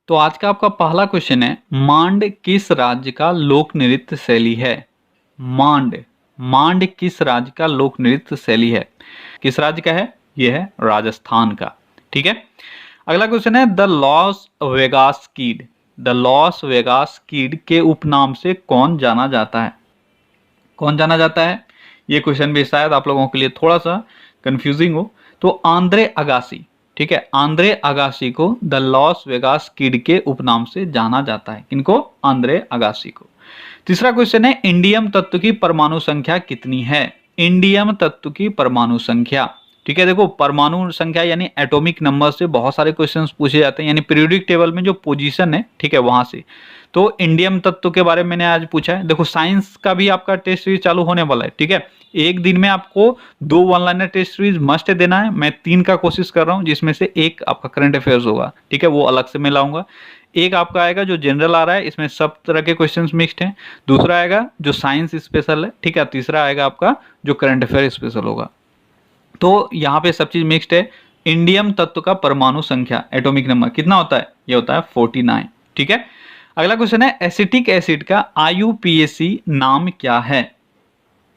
तो आज का आपका पहला क्वेश्चन है, मांड किस राज्य का लोक नृत्य शैली है? मांड मांड किस राज्य का लोक नृत्य शैली है? किस राज्य का है? यह है राजस्थान का। ठीक है। अगला क्वेश्चन है, द लॉस वेगास कीड, द लॉस वेगास कीड के उपनाम से कौन जाना जाता है? कौन जाना जाता है? ये क्वेश्चन भी शायद आप लोगों के लिए थोड़ा सा कंफ्यूजिंग हो। तो आंद्रे अगासी, ठीक है, आंद्रे अगासी को द लॉस वेगास किड के उपनाम से जाना जाता है। किनको? आंद्रे अगासी को। तीसरा क्वेश्चन है, इंडियम तत्व की परमाणु संख्या कितनी है? इंडियम तत्व की परमाणु संख्या। ठीक है, देखो परमाणु संख्या यानी एटॉमिक नंबर से बहुत सारे क्वेश्चंस पूछे जाते हैं, यानी पीरियोडिक टेबल में जो पोजीशन है, ठीक है, वहां से। तो इंडियम तत्व के बारे में मैंने आज पूछा है। देखो साइंस का भी आपका टेस्ट सीरीज चालू होने वाला है। ठीक है, एक दिन में आपको 2 one liner test series must देना है। मैं 3 का कोशिश कर रहा हूं, जिसमें से एक आपका करंट अफेयर्स होगा। ठीक है, वो अलग से मैं लाऊंगा। एक आपका आएगा जो जनरल आ रहा है, इसमें सब तरह के क्वेश्चंस मिक्स्ड हैं। दूसरा आएगा जो साइंस स्पेशल है। ठीक है, तीसरा आएगा आपका जो करंट अफेयर स्पेशल होगा। तो यहाँ पे सब चीज मिक्स्ड है। इंडियम तत्व का परमाणु संख्या एटॉमिक नंबर कितना होता है? ये होता है 49। ठीक है। अगला क्वेश्चन है, एसिटिक एसिड का IUPAC नाम क्या है?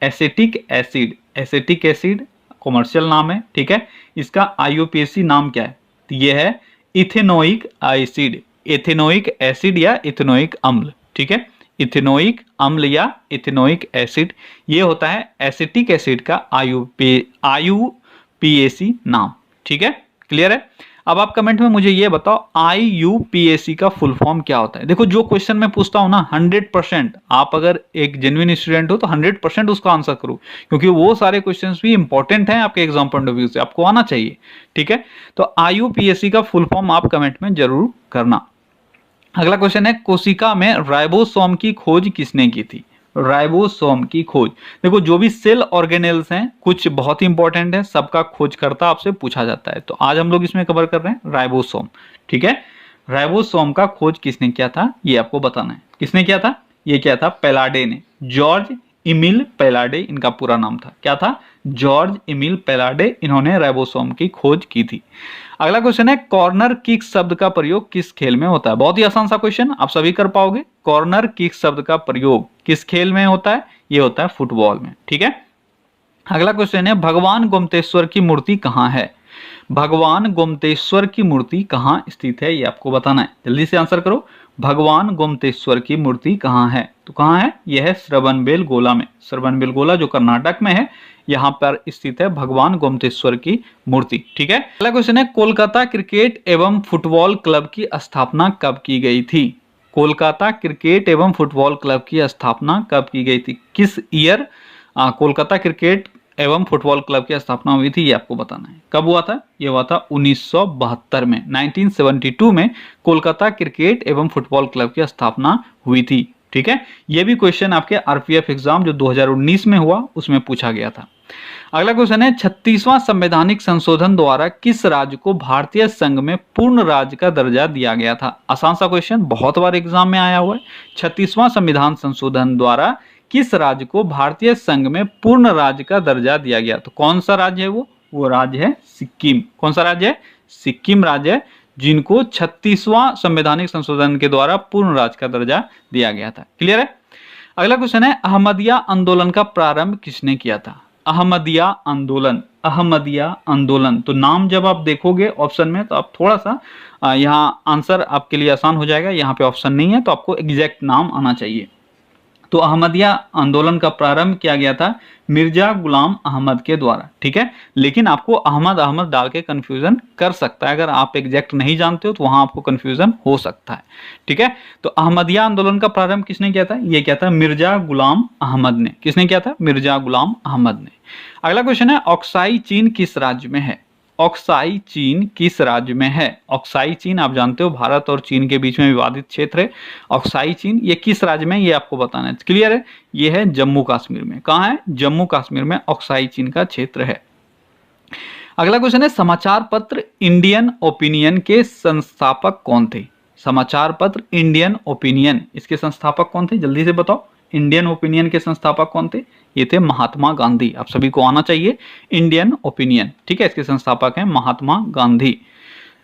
Acetic acid, acetic acid commercial नाम है। ठीक है, इसका IUPAC नाम क्या है? तो ये है इथेनोइक एसिड, इथेनोइक एसिड या इथेनोइक अम्ल। ठीक है, इथेनोइक अम्ल या इथेनोइक एसिड, ये होता है एसिटिक एसिड का IUPAC नाम। ठीक है, क्लियर है? अब आप कमेंट में मुझे ये बताओ IUPAC का फुल फॉर्म क्या होता है? देखो जो क्वेश्चन मैं पूछता हूं ना, 100% आप अगर एक जेन्युइन स्टूडेंट हो तो 100% उसका आंसर करो, क्योंकि वो सारे क्वेश्चंस भी इंपॉर्टेंट हैं आपके एग्जाम पॉइंट ऑफ व्यू से, आपको आना चाहिए। ठीक है, तो IUPAC का फुल फॉर्म आप कमेंट में जरूर करना। अगला क्वेश्चन है, कोशिका में राइबोसोम की खोज किसने की थी? राइबोसोम की खोज। देखो जो भी सेल ऑर्गेनेल्स हैं, कुछ बहुत ही इंपॉर्टेंट है, सबका खोजकर्ता आपसे पूछा जाता है। तो आज हम लोग इसमें कवर कर रहे हैं राइबोसोम। ठीक है, राइबोसोम का खोज किसने किया था, ये आपको बताना है। किसने किया था? ये किया था पेलाडे ने, जॉर्ज इमिल पेलाडे इनका पूरा नाम था। क्या था? जॉर्ज इमिल पेलाडे, इन्होंने राइबोसोम की खोज की थी। अगला क्वेश्चन है, कॉर्नर किक शब्द का प्रयोग किस खेल में होता है? बहुत ही आसान सा क्वेश्चन, आप सभी कर पाओगे। कॉर्नर किक शब्द का प्रयोग किस खेल में होता है? ये होता है फुटबॉल में। ठीक है। अगला क्वेश्चन है, भगवान गोमतेश्वर की मूर्ति कहाँ है? भगवान गोमतेश्वर की मूर्ति कहाँ स्थित है, ये आपको बताना है। जल्दी से आंसर करो। भगवान गोमतेश्वर की मूर्ति कहाँ है? तो कहाँ है? यह है श्रवणबेलगोला में। श्रवणबेलगोला जो कर्नाटक में है, यहाँ पर स्थित है भगवान गोमतेश्वर की मूर्ति। ठीक है। अगला क्वेश्चन है, कोलकाता क्रिकेट एवं फुटबॉल क्लब की स्थापना कब की गई थी? कोलकाता क्रिकेट एवं फुटबॉल क्लब की स्थापना कब की गई थी? किस ईयर कोलकाता क्रिकेट एवं फुटबॉल क्लब की स्थापना हुई थी, ये आपको बताना है। कब हुआ था? ये हुआ था 1972 में। 1972 में कोलकाता क्रिकेट एवं फुटबॉल क्लब की स्थापना हुई थी। ठीक है, ये भी क्वेश्चन आपके RPF एग्जाम जो 2019 में हुआ उसमें पूछा गया था। अगला क्वेश्चन है, 36वां संवैधानिक संशोधन द्वारा किस राज्य को भारतीय संघ में पूर्ण राज्य का दर्जा दिया गया था? आसान सा क्वेश्चन, बहुत बार एग्जाम में आया हुआ है। 36वां संविधान संशोधन द्वारा किस राज्य को भारतीय संघ में पूर्ण राज्य का दर्जा दिया गया? तो कौन सा राज्य है वो राज्य है सिक्किम। कौन सा राज्य है? सिक्किम राज्य है, जिनको 36वां संवैधानिक संशोधन के द्वारा पूर्ण राज्य का दर्जा दिया गया था। क्लियर है? अगला क्वेश्चन है, अहमदिया आंदोलन का प्रारंभ किसने किया था? अहमदिया आंदोलन, अहमदिया आंदोलन। तो नाम जब आप देखोगे ऑप्शन में तो आप थोड़ा सा यहाँ आंसर आपके लिए आसान हो जाएगा। यहाँ पे ऑप्शन नहीं है तो आपको एग्जैक्ट नाम आना चाहिए। तो अहमदिया आंदोलन का प्रारंभ किया गया था मिर्जा गुलाम अहमद के द्वारा। ठीक है, लेकिन आपको अहमद अहमद डाल के कंफ्यूजन कर सकता है। अगर आप एग्जैक्ट नहीं जानते हो तो वहां आपको कंफ्यूजन हो सकता है। ठीक है, तो अहमदिया आंदोलन का प्रारंभ किसने किया था? ये किया था मिर्जा गुलाम अहमद ने। किसने किया था? मिर्जा गुलाम अहमद ने। अगला क्वेश्चन है, ऑक्साई चीन किस राज्य में है? ऑक्साई चीन किस राज्य में है? ऑक्साई चीन आप जानते हो भारत और चीन के बीच में विवादित क्षेत्र है। ऑक्साई चीन ये किस राज्य में, ये आपको बताना है। क्लियर है? ये है जम्मू कश्मीर में। कहाँ है? जम्मू कश्मीर में ऑक्साई चीन का क्षेत्र है। अगला क्वेश्चन है, समाचार पत्र इंडियन ओपिनियन के संस्थापक कौन थे? समाचार पत्र इंडियन ओपिनियन, इसके संस्थापक कौन थे? जल्दी से बताओ। इंडियन ओपिनियन के संस्थापक कौन थे? ये थे महात्मा गांधी। आप सभी को आना चाहिए इंडियन ओपिनियन। ठीक है, इसके संस्थापक हैं महात्मा गांधी।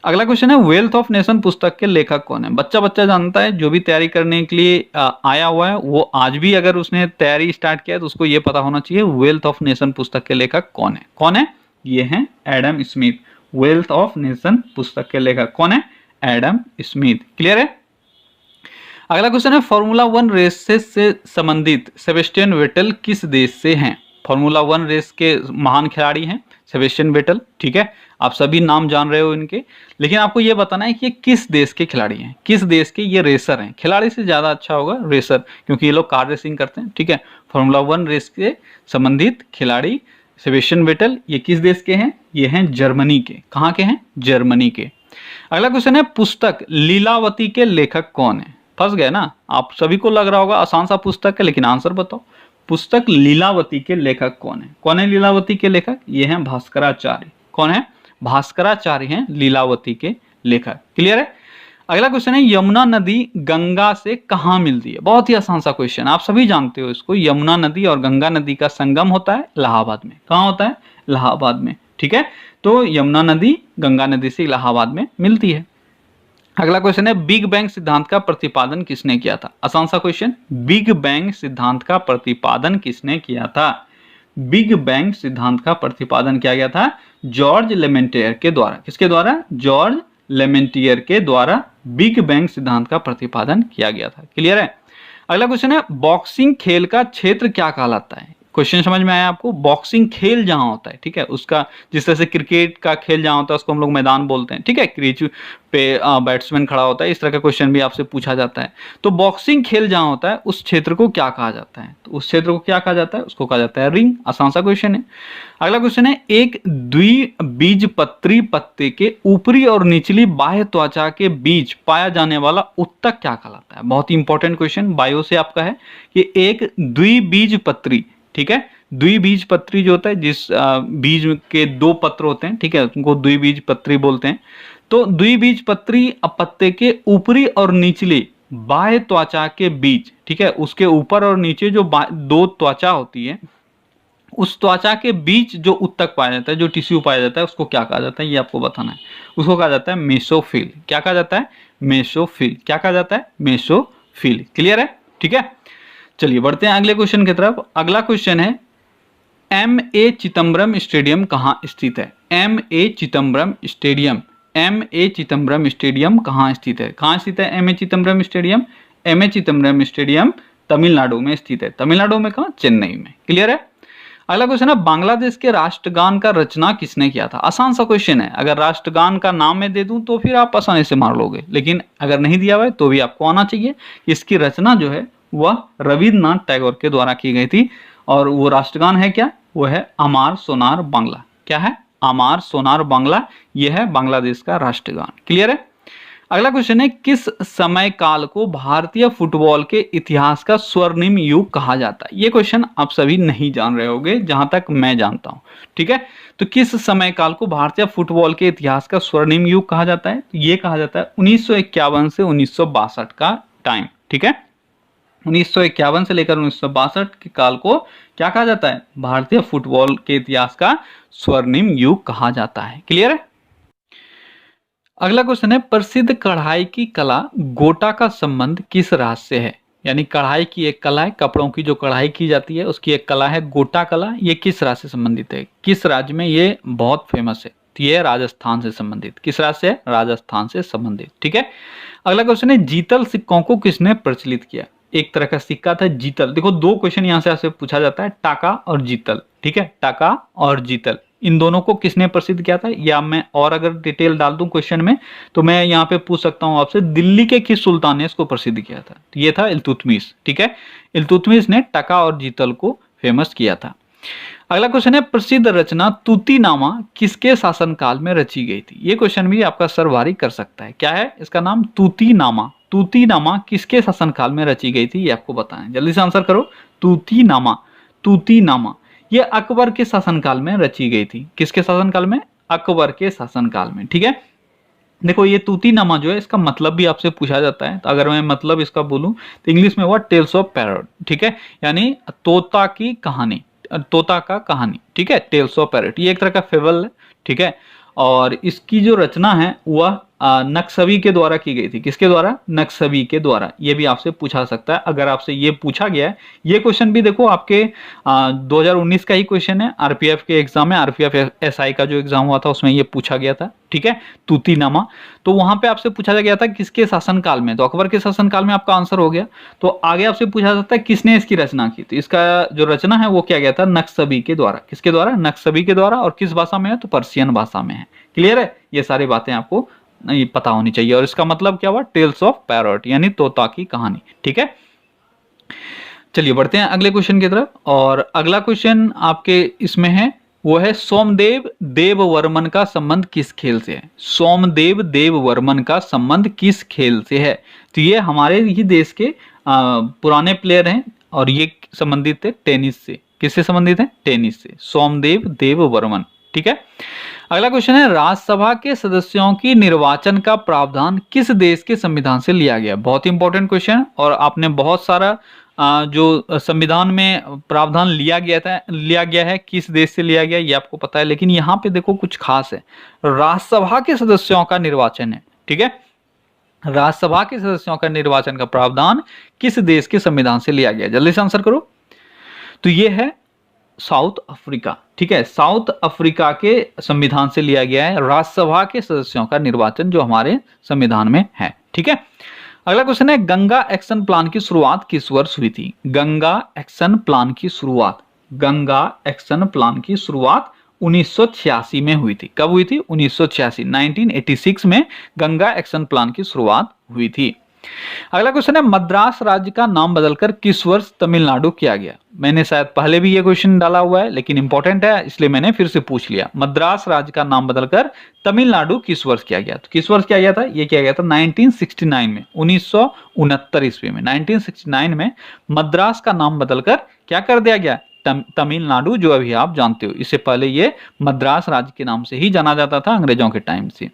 अगला क्वेश्चन है वेल्थ ऑफ नेशन पुस्तक के लेखक कौन है। बच्चा बच्चा जानता है, जो भी तैयारी करने के लिए आया हुआ है वो आज भी अगर उसने तैयारी स्टार्ट किया है तो उसको ये पता होना चाहिए वेल्थ ऑफ नेशन पुस्तक के लेखक कौन है। कौन है? ये है Adam Smith. Wealth of nation पुस्तक के लेखक कौन है? Adam Smith. क्लियर है? अगला क्वेश्चन है फॉर्मूला 1 रेस से संबंधित सेबेस्टियन वेटल किस देश से हैं। फॉर्मूला 1 रेस के महान खिलाड़ी हैं सेबेस्टियन वेटल। ठीक है, आप सभी नाम जान रहे हो इनके, लेकिन आपको ये बताना है कि ये किस देश के खिलाड़ी हैं, किस देश के ये रेसर हैं। खिलाड़ी से ज्यादा अच्छा होगा रेसर, क्योंकि ये लोग कार रेसिंग करते हैं। ठीक है, फॉर्मूला 1 रेस के संबंधित खिलाड़ी सेबेस्टियन वेटल ये किस देश के हैं? ये हैं जर्मनी के। कहाँ के हैं? जर्मनी के। अगला क्वेश्चन है पुस्तक लीलावती के लेखक कौन है। फंस गए ना आप, सभी को लग रहा होगा आसान सा पुस्तक है, लेकिन आंसर बताओ। पुस्तक लीलावती के लेखक कौन है? कौन है लीलावती के लेखक? ये हैं भास्कराचार्य। कौन है? भास्कराचार्य हैं लीलावती के लेखक। क्लियर है? अगला क्वेश्चन है यमुना नदी गंगा से कहाँ मिलती है। बहुत ही आसान सा क्वेश्चन, आप सभी जानते हो इसको। यमुना नदी और गंगा नदी का संगम होता है इलाहाबाद में। कहाँ होता है? इलाहाबाद में। ठीक है, तो यमुना नदी गंगा नदी से इलाहाबाद में मिलती है। अगला क्वेश्चन है बिग बैंग सिद्धांत का प्रतिपादन किसने किया था। आसान सा क्वेश्चन, बिग बैंग सिद्धांत का प्रतिपादन किसने किया था। बिग बैंग सिद्धांत का प्रतिपादन किया गया था जॉर्ज लेमेंटियर के द्वारा। किसके द्वारा? जॉर्ज लेमेंटियर के द्वारा बिग बैंग सिद्धांत का प्रतिपादन किया गया था। क्लियर है? अगला क्वेश्चन है बॉक्सिंग खेल का क्षेत्र क्या कहलाता है। क्वेश्चन समझ में आया आपको? बॉक्सिंग खेल जहां होता है, ठीक है, उसका जिस तरह से क्रिकेट का खेल जहां होता है उसको हम लोग मैदान बोलते हैं। ठीक है, क्रीज पे बैट्समैन खड़ा होता है, इस तरह का क्वेश्चन भी आपसे पूछा जाता है। तो बॉक्सिंग खेल जहां होता है उस क्षेत्र को क्या कहा जाता है? तो उस क्षेत्र को क्या कहा जाता है? उसको कहा जाता है रिंग। आसान सा क्वेश्चन है। अगला क्वेश्चन है एक द्विबीजपत्री पत्ते के ऊपरी और निचली बाह्य त्वचा के बीच पाया जाने वाला उत्तक क्या कहलाता है। बहुत ही इंपॉर्टेंट क्वेश्चन बायो से आपका है कि एक द्विबीजपत्री, ठीक है, द्विबीजपत्री जो होता है जिस बीज के दो पत्र होते हैं, ठीक है, उनको द्विबीजपत्री बोलते हैं। तो द्विबीजपत्री पत्ते के ऊपरी और निचले बाह्य त्वचा के बीच, ठीक है, उसके ऊपर और नीचे जो दो त्वचा होती है उस त्वचा के बीच जो उत्तक पाया जाता है, जो टिश्यू पाया जाता है, उसको क्या कहा जाता है ये आपको बताना है। उसको कहा जाता है मेसोफिल। क्या कहा जाता है? मेसोफिल। क्या कहा जाता है? मेसोफिल। क्लियर है? ठीक है, चलिए बढ़ते हैं अगले क्वेश्चन की तरफ। अगला क्वेश्चन है एम.ए. चिदम्बरम स्टेडियम कहाँ स्थित है। M A. Chidambaram stadium, M A. Chidambaram stadium कहाँ स्थित है? कहाँ स्थित है M A. Chidambaram stadium? M A. Chidambaram stadium Tamil Nadu में स्थित है। तमिलनाडु में कहाँ? चेन्नई में। क्लियर है? अगला क्वेश्चन है बांग्लादेश के राष्ट्रगान का रचना किसने किया था। आसान सा क्वेश्चन है, अगर राष्ट्रगान का नाम मैं दे दूं तो फिर आप आसानी से मार लोगे, लेकिन अगर नहीं दिया हुआ है तो भी आपको आना चाहिए। इसकी रचना जो है वह रविन्द्रनाथ टैगोर के द्वारा की गई थी, और वो राष्ट्रगान है क्या? वो है अमार सोनार बांग्ला। क्या है? अमार सोनार बांग्ला, यह है बांग्लादेश का राष्ट्रगान। क्लियर है? अगला क्वेश्चन है किस समय काल को भारतीय फुटबॉल के इतिहास का स्वर्णिम युग कहा जाता है। ये क्वेश्चन आप सभी नहीं जान रहे होंगे जहां तक मैं जानता हूं। ठीक है, तो किस समय काल को भारतीय फुटबॉल के इतिहास का स्वर्णिम युग कहा जाता है? तो ये कहा जाता है 1951 से 1962 का टाइम। ठीक है, 1951 से लेकर 1962 के काल को क्या कहा जाता है? भारतीय फुटबॉल के इतिहास का स्वर्णिम युग कहा जाता है। क्लियर है? अगला क्वेश्चन है प्रसिद्ध कढ़ाई की कला गोटा का संबंध किस राज्य से है। यानी कढ़ाई की एक कला है, कपड़ों की जो कढ़ाई की जाती है उसकी एक कला है गोटा कला। ये किस राज्य से संबंधित है? किस राज्य में ये बहुत फेमस है? तो ये राजस्थान से संबंधित। किस राज्य से? राजस्थान से संबंधित। ठीक है, अगला क्वेश्चन है जीतल सिक्कों को किसने प्रचलित किया। एक तरह का सिक्का था जीतल। देखो दो क्वेश्चन यहाँ से आपसे पूछा जाता है, टाका और जीतल। ठीक है, टाका और जीतल, इन दोनों को किसने प्रसिद्ध किया था? या मैं और अगर डिटेल डाल दूं क्वेश्चन में तो मैं यहाँ पे पूछ सकता हूं आपसे दिल्ली के किस सुल्तान ने इसको प्रसिद्ध किया था। तो ये था इल्तुतमिश। ठीक है, इल्तुतमिश ने टाका और जीतल को फेमस किया था। अगला क्वेश्चन है प्रसिद्ध रचना तूतीनामा किसके शासनकाल में रची गई थी। ये क्वेश्चन भी आपका सर भारी कर सकता है। क्या है इसका नाम? तूतीनामा। तूतीनामा किसके शासनकाल में रची गई थी ये आपको बताएं। जल्दी से आंसर करो। तूतीनामा, तूतीनामा ये अकबर के शासनकाल में रची गई थी। किसके शासनकाल में? अकबर के शासनकाल में। ठीक है, देखो ये तूतीनामा जो है इसका मतलब भी आपसे पूछा जाता है। तो अगर मैं मतलब इसका बोलूं तो इंग्लिश में हुआ टेल्स ऑफ पैरट। ठीक है, यानी तोता की कहानी, तोता का कहानी। ठीक है, टेल्स ऑफ पैरट ये एक तरह का फेबल है। ठीक है, और इसकी जो रचना है वह नक्शवी के द्वारा की गई थी। किसके द्वारा? नक्शवी के द्वारा। ये भी आपसे पूछा सकता है, अगर आपसे ये पूछा गया है। ये क्वेश्चन भी देखो आपके 2019 का ही क्वेश्चन है, आरपीएफ के एग्जाम में, आरपीएफ एसआई का जो एग्जाम हुआ था उसमें ये पूछा गया था, ठीक है, तूतीनामा। तो वहां पे आपसे पूछा गया था किसके शासनकाल में, तो अकबर के शासनकाल में आपका आंसर हो गया। तो आगे आपसे पूछा जाता है किसने इसकी रचना की, तो इसका जो रचना है वो क्या गया था? नक्शवी के द्वारा। किसके द्वारा? नक्शवी के द्वारा। और किस भाषा में है? तो पर्शियन भाषा में है। क्लियर है? ये सारी बातें आपको नहीं पता होनी चाहिए। और इसका मतलब क्या हुआ? टेल्स ऑफ पैरट, यानी तोता की कहानी, ठीक है। चलिए बढ़ते हैं अगले क्वेश्चन की तरफ। और अगला क्वेश्चन आपके इसमें है, वो है सोमदेव देववर्मन का संबंध किस खेल से है? सोमदेव देववर्मन का संबंध किस खेल से है? तो ये हमारे ही देश के पुराने प्लेयर हैं और ये संबंधित थे टेनिस से। किससे संबंधित है? टेनिस से। सोमदेव देववर्मन, ठीक है। अगला क्वेश्चन है, राज्यसभा के सदस्यों की निर्वाचन का प्रावधान किस देश के संविधान से लिया गया? बहुत इंपॉर्टेंट क्वेश्चन। और आपने बहुत सारा जो संविधान में प्रावधान लिया गया है, किस देश से लिया गया ये आपको पता है, लेकिन यहाँ पे देखो कुछ खास है। राज्यसभा के सदस्यों का निर्वाचन है, ठीक है। राज्यसभा के सदस्यों का निर्वाचन का प्रावधान किस देश के संविधान से लिया गया? जल्दी से आंसर करो। तो ये है साउथ अफ्रीका, ठीक है। साउथ अफ्रीका के संविधान से लिया गया है राज्यसभा के सदस्यों का निर्वाचन, जो हमारे संविधान में है, ठीक है। अगला क्वेश्चन है, गंगा एक्शन प्लान की शुरुआत किस वर्ष हुई थी? गंगा एक्शन प्लान की शुरुआत, गंगा एक्शन प्लान की शुरुआत 1986 में हुई थी। कब हुई थी? 1986, 1986 में गंगा एक्शन प्लान की शुरुआत हुई थी। अगला क्वेश्चन है, मद्रास राज्य का नाम बदलकर किस वर्ष तमिलनाडु किया गया? मैंने शायद पहले भी ये क्वेश्चन डाला हुआ है, लेकिन इंपॉर्टेंट है इसलिए मैंने फिर से पूछ लिया। मद्रास राज्य का नाम बदलकर तमिलनाडु किस वर्ष किया गया? तो किस वर्ष किया गया था? ये किया गया था 1969 में, 1969 ईस्वी में। 1969 में मद्रास का नाम बदलकर क्या कर दिया गया? तमिलनाडु, जो अभी आप जानते हो। इससे पहले ये मद्रास राज्य के नाम से ही जाना जाता था अंग्रेजों के टाइम से।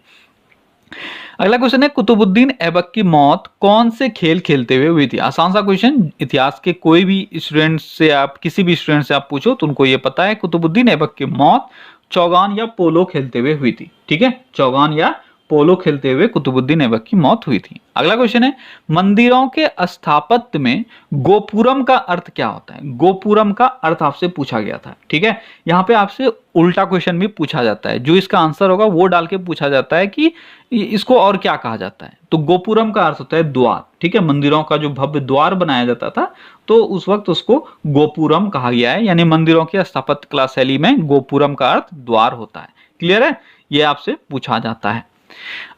अगला क्वेश्चन है, कुतुबुद्दीन ऐबक की मौत कौन से खेल खेलते हुए हुई थी? आसान सा क्वेश्चन, इतिहास के कोई भी स्टूडेंट से आप, किसी भी स्टूडेंट से आप पूछो तो उनको ये पता है, कुतुबुद्दीन ऐबक की मौत चौगान या पोलो खेलते हुए हुई थी, ठीक है। चौगान या पोलो खेलते हुए कुतुबुद्दीन ऐबक की मौत हुई थी। अगला क्वेश्चन है, मंदिरों के स्थापत्य में गोपुरम का अर्थ क्या होता है? गोपुरम का अर्थ आपसे पूछा गया था, ठीक है। यहाँ पे आपसे उल्टा क्वेश्चन भी पूछा जाता है, जो इसका आंसर होगा वो डाल के पूछा जाता है कि इसको और क्या कहा जाता है। तो गोपुरम का अर्थ होता है द्वार, ठीक है। मंदिरों का जो भव्य द्वार बनाया जाता था तो उस वक्त उसको गोपुरम कहा गया है, यानी मंदिरों की स्थापत्य कला शैली में गोपुरम का अर्थ द्वार होता है। क्लियर है? ये आपसे पूछा जाता है।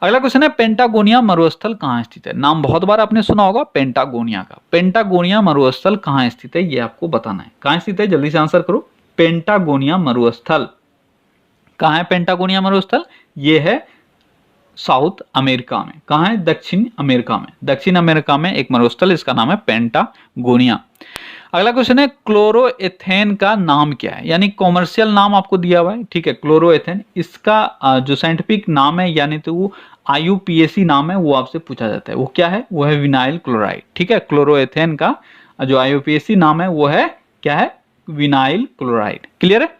अगला क्वेश्चन है, पेंटागोनिया मरुस्थल कहाँ स्थित है? नाम बहुत बार आपने सुना होगा पेंटागोनिया का। पेंटागोनिया मरुस्थल कहाँ स्थित है ये आपको बताना है। कहाँ स्थित है? जल्दी से आंसर करो। पेंटागोनिया मरुस्थल कहाँ है? पेंटागोनिया मरुस्थल ये है साउथ अमेरिका में। कहाँ है? दक्षिण अमेरिका में। दक्षिण अमेरिका में एक मरुस्थल, इसका नाम है पेंटागोनिया। अगला क्वेश्चन है, क्लोरोएथेन का नाम क्या है? यानी कॉमर्शियल नाम आपको दिया हुआ है, ठीक है, क्लोरोएथेन। इसका जो साइंटिफिक नाम है, यानी तो वो IUPAC नाम है, वो आपसे पूछा जाता है। वो क्या है? वो है विनाइल क्लोराइड, ठीक है। क्लोरोएथेन का जो IUPAC नाम है वो है क्या है? Vinyl chloride. क्लियर है?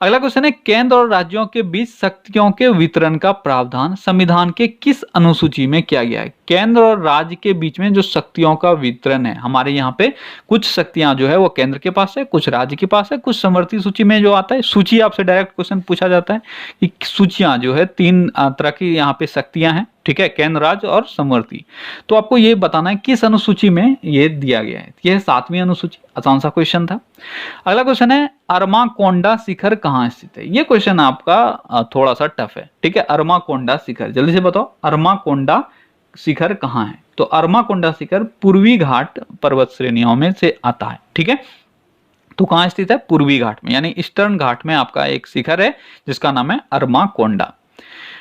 अगला क्वेश्चन है, केंद्र और राज्यों के बीच शक्तियों के वितरण का प्रावधान संविधान के किस अनुसूची में किया गया है? केंद्र और राज्य के बीच में जो शक्तियों का वितरण है, हमारे यहाँ पे कुछ शक्तियां जो है वो केंद्र के पास है, कुछ राज्य के पास है, कुछ समवर्ती सूची में जो आता है। सूची आपसे डायरेक्ट क्वेश्चन पूछा जाता है कि सूचियां जो है 3 तरह की यहाँ पे शक्तियां हैं, ठीक है, केंद्र, राज्य और समवर्ती। तो आपको ये बताना है किस अनुसूची में ये दिया गया है। यह 7वीं अनुसूची। आसान सा क्वेश्चन था। अगला क्वेश्चन है, अरमाकोंडा शिखर कहाँ स्थित है? ये क्वेश्चन आपका थोड़ा सा टफ है, ठीक है। अरमाकोंडा शिखर, जल्दी से बताओ, अरमाकोंडा शिखर कहाँ है? तो अरमाकोंडा शिखर पूर्वी घाट पर्वत श्रेणियों में से आता है, ठीक है। तो कहाँ स्थित है? पूर्वी घाट में, यानी ईस्टर्न घाट में आपका एक शिखर है जिसका नाम है अरमाकोंडा।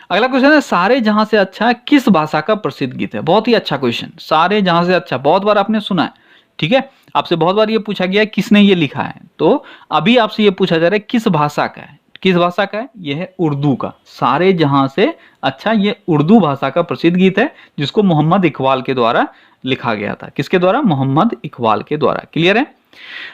अगला क्वेश्चन है, सारे जहां से अच्छा किस भाषा का प्रसिद्ध गीत है? बहुत ही अच्छा क्वेश्चन। सारे जहां से अच्छा बहुत बार आपने सुना है, ठीक है। आपसे बहुत बार ये पूछा गया है किसने ये लिखा है, तो अभी आपसे ये पूछा जा रहा है किस भाषा का है। किस भाषा का है? ये है उर्दू का। सारे जहां से अच्छा ये उर्दू भाषा का प्रसिद्ध गीत है, जिसको मोहम्मद इकबाल के द्वारा लिखा गया था। किसके द्वारा? मोहम्मद इकबाल के द्वारा। क्लियर है?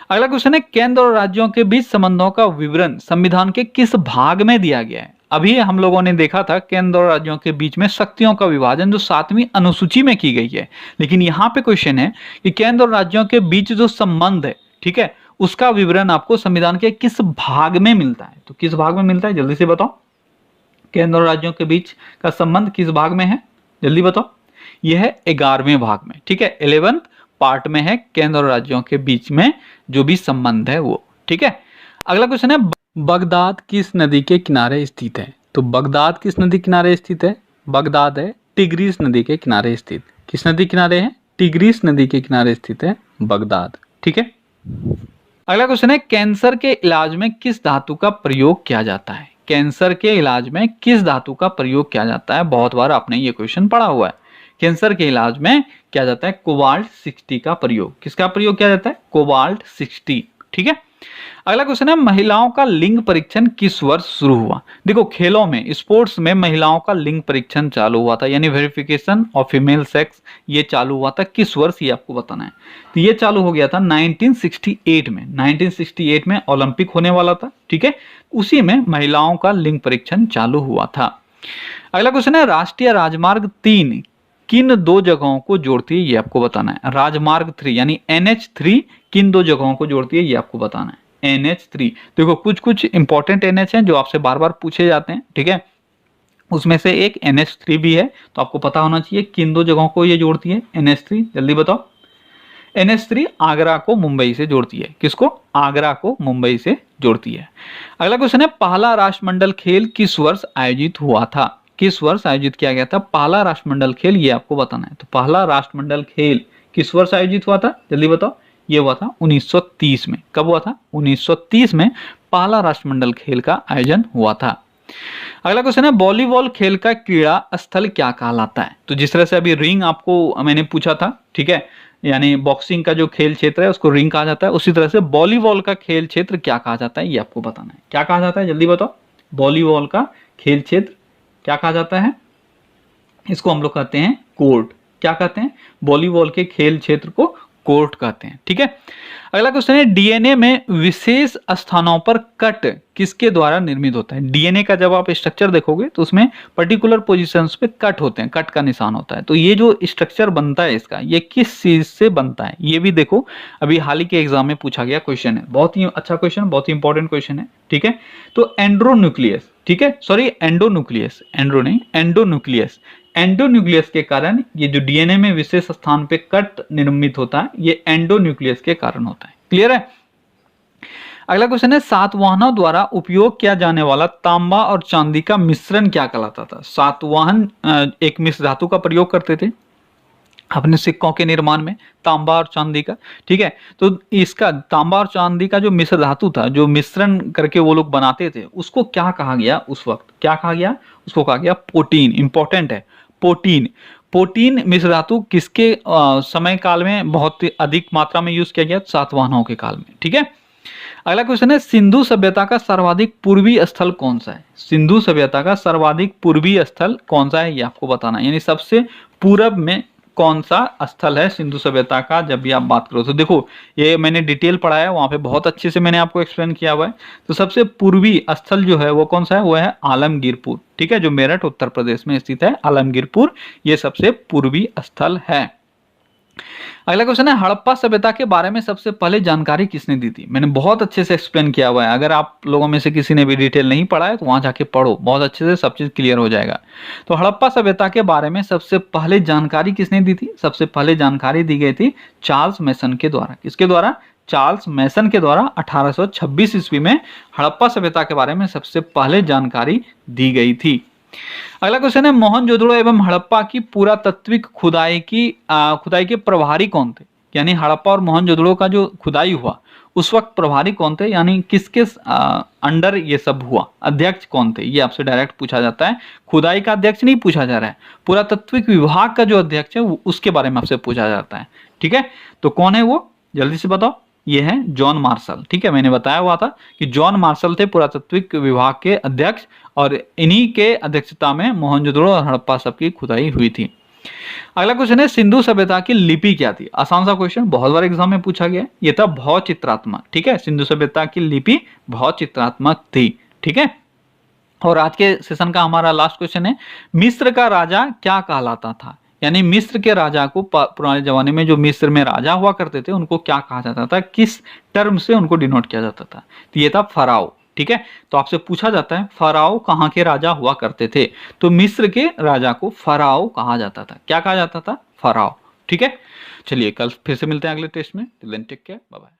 अगला क्वेश्चन है, केंद्र और राज्यों के बीच संबंधों का विवरण संविधान के किस भाग में दिया गया है? अभी हम लोगों ने देखा था केंद्र और राज्यों के बीच में शक्तियों का विभाजन जो 7वीं अनुसूची में की गई है, लेकिन यहाँ पे क्वेश्चन है कि केंद्र और राज्यों के बीच जो संबंध है, ठीक है, उसका विवरण आपको संविधान के किस भाग में मिलता है? तो किस भाग में मिलता है, जल्दी से बताओ। केंद्र और राज्यों के बीच का संबंध किस भाग में है, जल्दी बताओ। यह है 11वें भाग में, ठीक है, 11th पार्ट में है केंद्र और राज्यों के बीच में जो भी संबंध है वो, ठीक है। अगला क्वेश्चन है, बगदाद किस नदी के किनारे स्थित है? तो बगदाद किस नदी किनारे स्थित है? बगदाद है टिग्रिस नदी के किनारे स्थित। किस नदी किनारे है? टिग्रिस नदी के किनारे स्थित है बगदाद, ठीक है। अगला क्वेश्चन है, कैंसर के इलाज में किस धातु का प्रयोग किया जाता है? कैंसर के इलाज में किस धातु का प्रयोग किया जाता है? बहुत बार आपने ये क्वेश्चन पढ़ा हुआ है। कैंसर के इलाज में किया जाता है कोबाल्ट 60 का प्रयोग। किसका प्रयोग किया जाता है? कोबाल्ट 60, ठीक है। अगला क्वेश्चन है, महिलाओं का लिंग परीक्षण किस वर्ष शुरू हुआ? देखो, खेलों में, स्पोर्ट्स में महिलाओं का लिंग परीक्षण चालू हुआ था, यानी वेरिफिकेशन ऑफ फीमेल सेक्स, ये चालू हुआ था किस वर्ष, ये आपको बताना है। तो ये चालू हो गया था 1968 में। 1968 में ओलंपिक होने वाला था, ठीक है, उसी में महिलाओं का लिंग परीक्षण चालू हुआ था। अगला क्वेश्चन है, राष्ट्रीय राजमार्ग 3 किन दो जगहों को जोड़ती है, ये आपको बताना है। राजमार्ग 3 यानी NH3 किन दो जगहों को जोड़ती है, ये आपको बताना है। NH3, देखो कुछ कुछ इंपॉर्टेंट NH हैं जो आपसे बार बार पूछे जाते हैं, ठीक है, उसमें से एक NH3 भी है, तो आपको पता होना चाहिए किन दो जगहों को ये जोड़ती है NH3, जल्दी बताओ। NH3 आगरा को मुंबई से जोड़ती है। किसको? आगरा को मुंबई से जोड़ती है। अगला क्वेश्चन है, पहला राष्ट्रमंडल खेल किस वर्ष आयोजित हुआ था? किस वर्ष आयोजित किया गया था पहला राष्ट्रमंडल खेल, ये आपको बताना है। तो पहला राष्ट्रमंडल खेल किस वर्ष आयोजित हुआ था, जल्दी बताओ। ये हुआ था 1930 में। कब हुआ था? 1930 में पहला राष्ट्रमंडल खेल का आयोजन हुआ था। अगला क्वेश्चन है, वॉलीबॉल खेल का क्रीड़ा स्थल क्या कहलाता है? तो जिस तरह से अभी रिंग आपको मैंने पूछा था, ठीक है, यानी बॉक्सिंग का जो खेल क्षेत्र है उसको रिंग कहा जाता है, उसी तरह से वॉलीबॉल का खेल क्षेत्र क्या कहा जाता है, ये आपको बताना है। क्या कहा जाता है, जल्दी बताओ। वॉलीबॉल का खेल क्षेत्र क्या कहा जाता है? इसको हम लोग कहते हैं कोर्ट। क्या कहते हैं? वॉलीबॉल के खेल क्षेत्र को कोर्ट कहते हैं, ठीक है। अगला क्वेश्चन है, डीएनए में विशेष स्थानों पर कट किसके द्वारा निर्मित होता है? डीएनए का जब आप स्ट्रक्चर देखोगे तो उसमें पर्टिकुलर पोजीशंस पे कट होते हैं, कट का निशान होता है। तो ये जो स्ट्रक्चर बनता है इसका, ये किस चीज से बनता है, ये भी देखो, अभी हाल ही के एग्जाम में पूछा गया क्वेश्चन है। बहुत ही अच्छा क्वेश्चन, बहुत ही इंपॉर्टेंट क्वेश्चन है, ठीक है। तो एंड्रोन्यूक्लियस, ठीक है, सॉरी एंडोन्यूक्लियस, एंड्रो नहीं, एंडोन्यूक्लियस, एंडोन्यूक्लियस के कारण ये जो डीएनए में विशेष स्थान पे कट निर्मित होता है, ये एंडोन्यूक्लियस के कारण होता है। क्लियर है? अगला क्वेश्चन है, सातवाहनों द्वारा उपयोग किया जाने वाला तांबा और चांदी का मिश्रण क्या कहलाता था? सातवाहन एक मिश्र धातु का प्रयोग करते थे अपने सिक्कों के निर्माण में, तांबा और चांदी का, ठीक है। तो इसका तांबा और चांदी का जो मिश्र धातु था, जो मिश्रण करके वो लोग बनाते थे, उसको क्या कहा गया उस वक्त? क्या कहा गया? उसको कहा गया पोटीन। इंपॉर्टेंट है, पोटीन। पोटीन मिश्र धातु किसके समय काल में बहुत अधिक मात्रा में यूज किया गया? सातवाहनों के काल में, ठीक है। अगला क्वेश्चन है, सिंधु सभ्यता का सर्वाधिक पूर्वी स्थल कौन सा है? सिंधु सभ्यता का सर्वाधिक पूर्वी स्थल कौन सा है, ये आपको बताना है। यानी सबसे पूरब में कौन सा स्थल है सिंधु सभ्यता का, जब भी आप बात करो तो देखो, ये मैंने डिटेल पढ़ा है, वहां पे बहुत अच्छे से मैंने आपको एक्सप्लेन किया हुआ है। तो सबसे पूर्वी स्थल जो है वो कौन सा है? वो है आलमगीरपुर, ठीक है, जो मेरठ उत्तर प्रदेश में स्थित है। आलमगीरपुर ये सबसे पूर्वी स्थल है। अगला क्वेश्चन है, हड़प्पा सभ्यता के बारे में सबसे पहले जानकारी किसने दी थी? मैंने बहुत अच्छे से एक्सप्लेन किया हुआ है। अगर आप लोगों में से किसी ने भी डिटेल नहीं पढ़ा है तो वहां जाके पढ़ो, बहुत अच्छे से सब चीज क्लियर हो जाएगा। तो हड़प्पा सभ्यता के बारे में सबसे पहले जानकारी किसने दी थी? सबसे पहले जानकारी दी गई थी चार्ल्स मैसन के द्वारा। किसके द्वारा? चार्ल्स मैसन के द्वारा 1826 ईस्वी में हड़प्पा सभ्यता के बारे में सबसे पहले जानकारी दी गई थी। अगला क्वेश्चन है, मोहनजोदड़ो एवं हड़प्पा की पुरातात्विक खुदाई के प्रभारी कौन थे? यानी हड़प्पा और मोहनजोदड़ो का जो खुदाई हुआ उस वक्त प्रभारी कौन थे, यानी किसके अंडर ये सब हुआ, अध्यक्ष कौन थे, ये आपसे डायरेक्ट पूछा जाता है। खुदाई का अध्यक्ष नहीं पूछा जा रहा है, पुरातात्विक विभाग का जो अध्यक्ष है उसके बारे में आपसे पूछा जाता है, ठीक है। तो कौन है वो, जल्दी से बताओ। ये है जॉन मार्शल, ठीक है, मैंने बताया हुआ था कि जॉन मार्शल थे पुरातात्विक विभाग के अध्यक्ष, और इन्हीं के अध्यक्षता में मोहनजोदड़ो और हड़प्पा सब की खुदाई हुई थी। अगला क्वेश्चन है, सिंधु सभ्यता की लिपि क्या थी? आसान सा क्वेश्चन, बहुत बार एग्जाम में पूछा गया। ये था भाव चित्रात्मक, ठीक है, सिंधु सभ्यता की लिपि भाव चित्रात्मक थी, ठीक है। और आज के सेशन का हमारा लास्ट क्वेश्चन है, मिस्र का राजा क्या कहलाता था? यानी मिस्र के राजा को पुराने जमाने में जो मिस्र में राजा हुआ करते थे उनको क्या कहा जाता था, किस टर्म से उनको डिनोट किया जाता था? तो ये था फराओ। ठीक है, तो आपसे पूछा जाता है फराओ कहाँ के राजा हुआ करते थे, तो मिस्र के राजा को फराओ कहा जाता था। क्या कहा जाता था? फराओ। ठीक है, चलिए कल फिर से मिलते हैं अगले टेस्ट में। Till then take care, bye bye.